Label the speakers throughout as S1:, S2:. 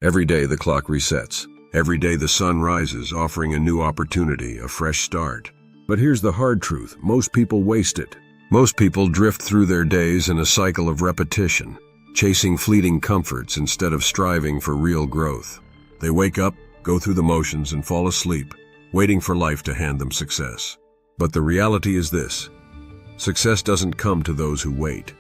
S1: Every day the clock resets. Every day the sun rises, offering a new opportunity, a fresh start. But here's the hard truth. Most people waste it. Most people drift through their days in a cycle of repetition, chasing fleeting comforts instead of striving for real growth. They wake up, go through the motions, and fall asleep, waiting for life to hand them success. But the reality is this: success doesn't come to those who wait.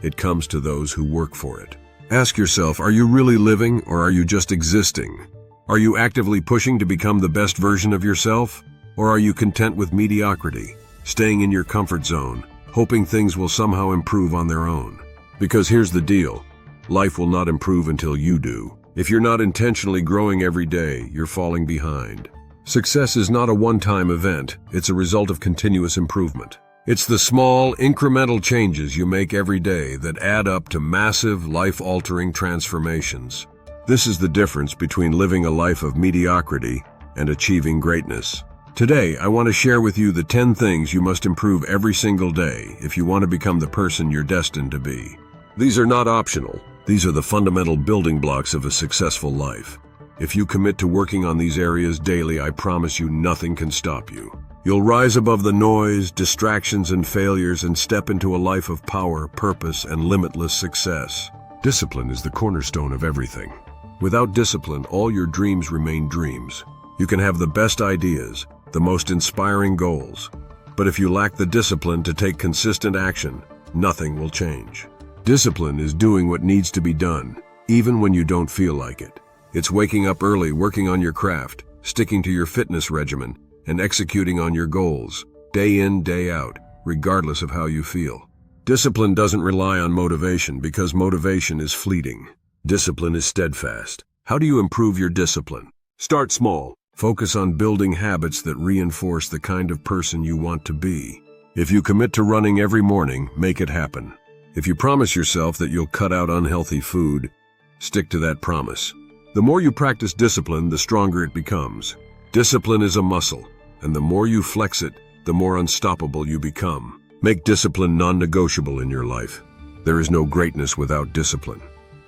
S1: It comes to those who work for it. Ask yourself, are you really living, or are you just existing? Are you actively pushing to become the best version of yourself? Or are you content with mediocrity, staying in your comfort zone, hoping things will somehow improve on their own? Because here's the deal: life will not improve until you do. If you're not intentionally growing every day, you're falling behind. Success is not a one-time event. It's a result of continuous improvement. It's the small, incremental changes you make every day that add up to massive, life-altering transformations. This is the difference between living a life of mediocrity and achieving greatness. Today, I want to share with you the 10 things you must improve every single day if you want to become the person you're destined to be. These are not optional. These are the fundamental building blocks of a successful life. If you commit to working on these areas daily, I promise you nothing can stop you. You'll rise above the noise, distractions, and failures and step into a life of power, purpose, and limitless success. Discipline is the cornerstone of everything. Without discipline, all your dreams remain dreams. You can have the best ideas, the most inspiring goals, but if you lack the discipline to take consistent action, nothing will change. Discipline is doing what needs to be done, even when you don't feel like it. It's waking up early, working on your craft, sticking to your fitness regimen, and executing on your goals, day in, day out, regardless of how you feel. Discipline doesn't rely on motivation because motivation is fleeting. Discipline is steadfast. How do you improve your discipline? Start small. Focus on building habits that reinforce the kind of person you want to be. If you commit to running every morning, make it happen. If you promise yourself that you'll cut out unhealthy food, stick to that promise. The more you practice discipline, the stronger it becomes. Discipline is a muscle, and the more you flex it, the more unstoppable you become. Make discipline non-negotiable in your life. There is no greatness without discipline.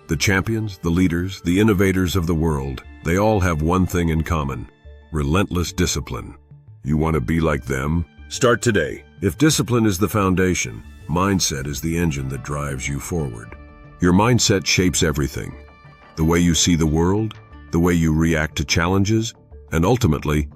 S1: The champions, the leaders, the innovators of the world, they all have one thing in common: relentless discipline. You want to be like them? Start today. If discipline is the foundation, mindset is the engine that drives you forward. Your mindset shapes everything: the way you see the world, the way you react to challenges, and ultimately,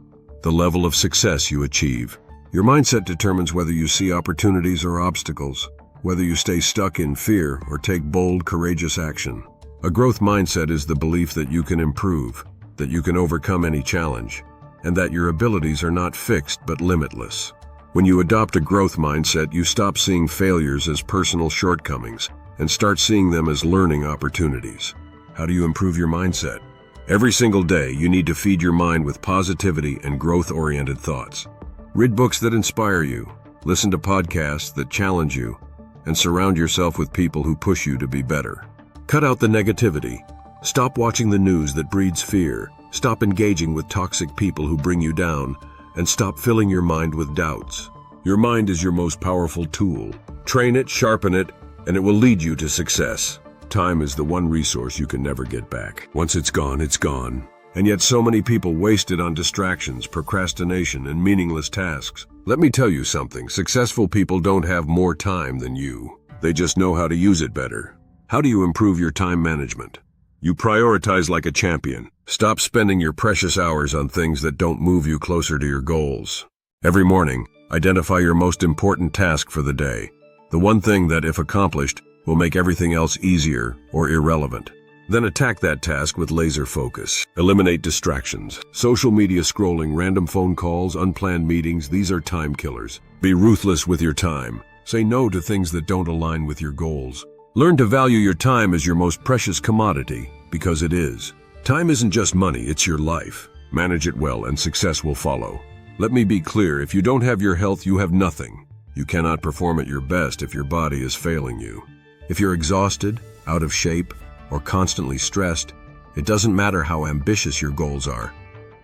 S1: the level of success you achieve. Your mindset determines whether you see opportunities or obstacles, whether you stay stuck in fear or take bold, courageous action. A growth mindset is the belief that you can improve, that you can overcome any challenge, and that your abilities are not fixed but limitless. When you adopt a growth mindset, you stop seeing failures as personal shortcomings and start seeing them as learning opportunities. How do you improve your mindset? Every single day, you need to feed your mind with positivity and growth-oriented thoughts. Read books that inspire you, listen to podcasts that challenge you, and surround yourself with people who push you to be better. Cut out the negativity. Stop watching the news that breeds fear. Stop engaging with toxic people who bring you down, and stop filling your mind with doubts. Your mind is your most powerful tool. Train it, sharpen it, and it will lead you to success. Time is the one resource you can never get back. Once it's gone, it's gone. And yet so many people waste it on distractions, procrastination, and meaningless tasks. Let me tell you something: successful people don't have more time than you. They just know how to use it better. How do you improve your time management? You prioritize like a champion. Stop spending your precious hours on things that don't move you closer to your goals. Every morning, identify your most important task for the day. The one thing that, if accomplished, will make everything else easier or irrelevant. Then attack that task with laser focus. Eliminate distractions. Social media scrolling, random phone calls, unplanned meetings, these are time killers. Be ruthless with your time. Say no to things that don't align with your goals. Learn to value your time as your most precious commodity, because it is. Time isn't just money, it's your life. Manage it well and success will follow. Let me be clear: if you don't have your health, you have nothing. You cannot perform at your best if your body is failing you. If you're exhausted, out of shape, or constantly stressed, it doesn't matter how ambitious your goals are.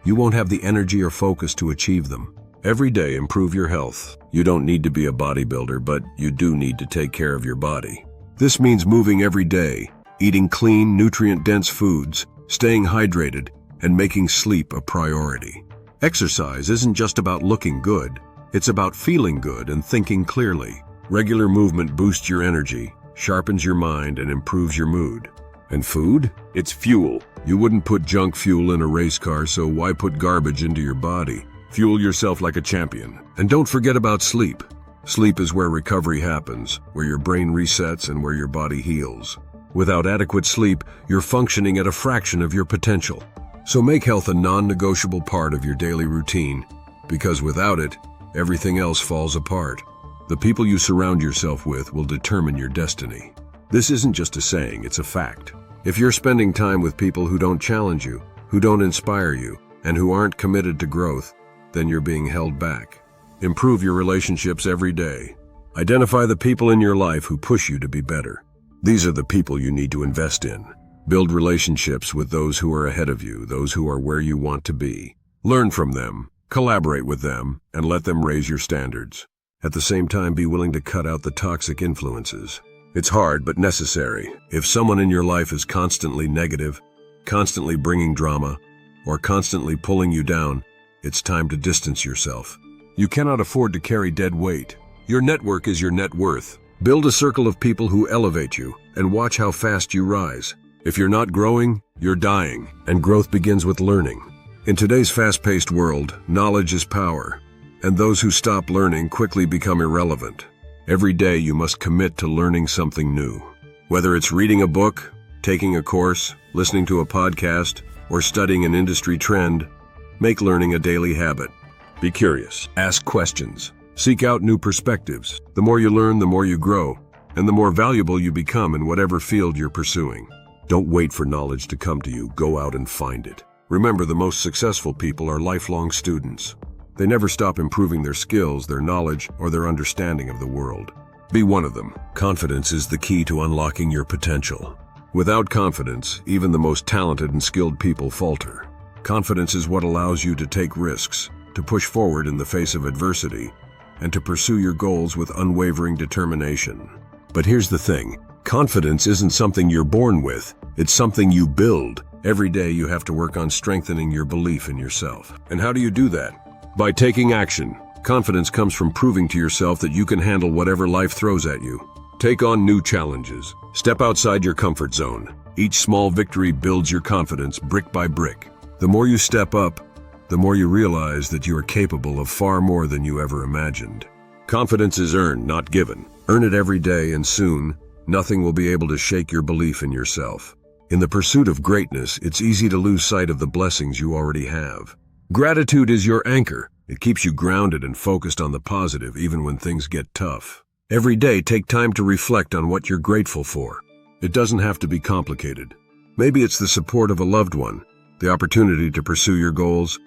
S1: You won't have the energy or focus to achieve them. Every day, improve your health. You don't need to be a bodybuilder, but you do need to take care of your body. This means moving every day, eating clean, nutrient-dense foods, staying hydrated, and making sleep a priority. Exercise isn't just about looking good, it's about feeling good and thinking clearly. Regular movement boosts your energy, sharpens your mind, and improves your mood. And food? It's fuel. You wouldn't put junk fuel in a race car, so why put garbage into your body? Fuel yourself like a champion. And don't forget about sleep. Sleep is where recovery happens, where your brain resets and where your body heals. Without adequate sleep, you're functioning at a fraction of your potential. So make health a non-negotiable part of your daily routine, because without it, everything else falls apart. The people you surround yourself with will determine your destiny. This isn't just a saying, it's a fact. If you're spending time with people who don't challenge you, who don't inspire you, and who aren't committed to growth, then you're being held back. Improve your relationships every day. Identify the people in your life who push you to be better. These are the people you need to invest in. Build relationships with those who are ahead of you, those who are where you want to be. Learn from them, collaborate with them, and let them raise your standards. At the same time, be willing to cut out the toxic influences. It's hard but necessary. If someone in your life is constantly negative, constantly bringing drama, or constantly pulling you down, it's time to distance yourself. You cannot afford to carry dead weight. Your network is your net worth. Build a circle of people who elevate you, and watch how fast you rise. If you're not growing, you're dying, and growth begins with learning. In today's fast-paced world, knowledge is power, and those who stop learning quickly become irrelevant. Every day you must commit to learning something new. Whether it's reading a book, taking a course, listening to a podcast, or studying an industry trend, make learning a daily habit. Be curious, ask questions, seek out new perspectives. The more you learn, the more you grow, and the more valuable you become in whatever field you're pursuing. Don't wait for knowledge to come to you, go out and find it. Remember, the most successful people are lifelong students. They never stop improving their skills, their knowledge, or their understanding of the world. Be one of them. Confidence is the key to unlocking your potential. Without confidence, even the most talented and skilled people falter. Confidence is what allows you to take risks, to push forward in the face of adversity, and to pursue your goals with unwavering determination. But here's the thing. Confidence isn't something you're born with. It's something you build. Every day you have to work on strengthening your belief in yourself. And how do you do that? By taking action. Confidence comes from proving to yourself that you can handle whatever life throws at you. Take on new challenges. Step outside your comfort zone. Each small victory builds your confidence brick by brick. The more you step up, the more you realize that you are capable of far more than you ever imagined. Confidence is earned, not given. Earn it every day, and soon, nothing will be able to shake your belief in yourself. In the pursuit of greatness, it's easy to lose sight of the blessings you already have. Gratitude is your anchor. It keeps you grounded and focused on the positive even when things get tough. Every day, take time to reflect on what you're grateful for. It doesn't have to be complicated. Maybe it's the support of a loved one, the opportunity to pursue your goals,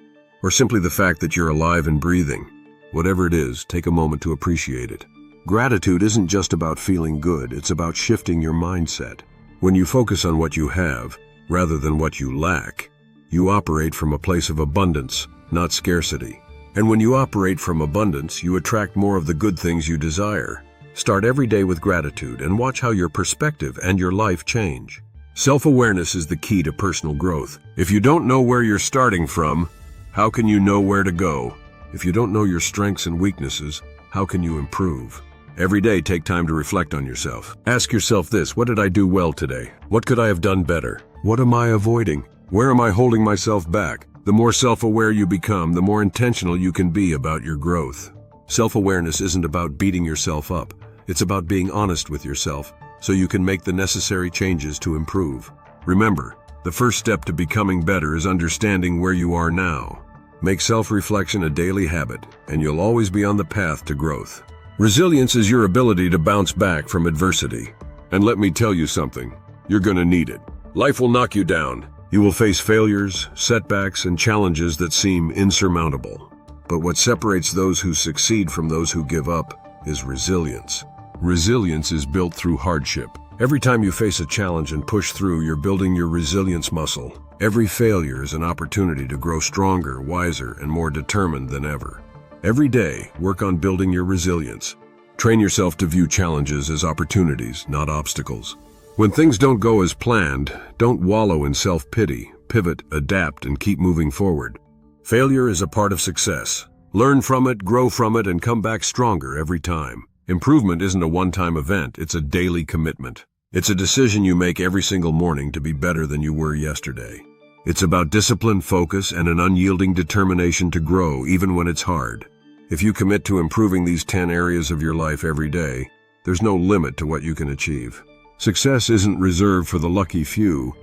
S1: or simply the fact that you're alive and breathing. Whatever it is, take a moment to appreciate it. Gratitude isn't just about feeling good, it's about shifting your mindset. When you focus on what you have, rather than what you lack, you operate from a place of abundance, not scarcity. And when you operate from abundance, you attract more of the good things you desire. Start every day with gratitude and watch how your perspective and your life change. Self-awareness is the key to personal growth. If you don't know where you're starting from, how can you know where to go? If you don't know your strengths and weaknesses, how can you improve? Every day, take time to reflect on yourself. Ask yourself this: what did I do well today? What could I have done better? What am I avoiding? Where am I holding myself back? The more self-aware you become, the more intentional you can be about your growth. Self-awareness isn't about beating yourself up. It's about being honest with yourself so you can make the necessary changes to improve. Remember, the first step to becoming better is understanding where you are now. Make self-reflection a daily habit, and you'll always be on the path to growth. Resilience is your ability to bounce back from adversity. And let me tell you something, you're gonna need it. Life will knock you down. You will face failures, setbacks, and challenges that seem insurmountable. But what separates those who succeed from those who give up is resilience. Resilience is built through hardship. Every time you face a challenge and push through, you're building your resilience muscle. Every failure is an opportunity to grow stronger, wiser, and more determined than ever. Every day, work on building your resilience. Train yourself to view challenges as opportunities, not obstacles. When things don't go as planned, don't wallow in self-pity. Pivot, adapt, and keep moving forward. Failure is a part of success. Learn from it, grow from it, and come back stronger every time. Improvement isn't a one-time event, it's a daily commitment. It's a decision you make every single morning to be better than you were yesterday. It's about discipline, focus, and an unyielding determination to grow even when it's hard. If you commit to improving these 10 areas of your life every day, there's no limit to what you can achieve. Success isn't reserved for the lucky few.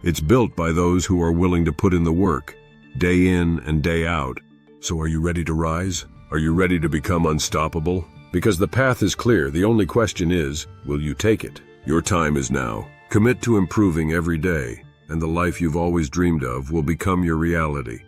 S1: It's built by those who are willing to put in the work, day in and day out. So are you ready to rise? Are you ready to become unstoppable? Because the path is clear, the only question is, will you take it? Your time is now. Commit to improving every day, and the life you've always dreamed of will become your reality.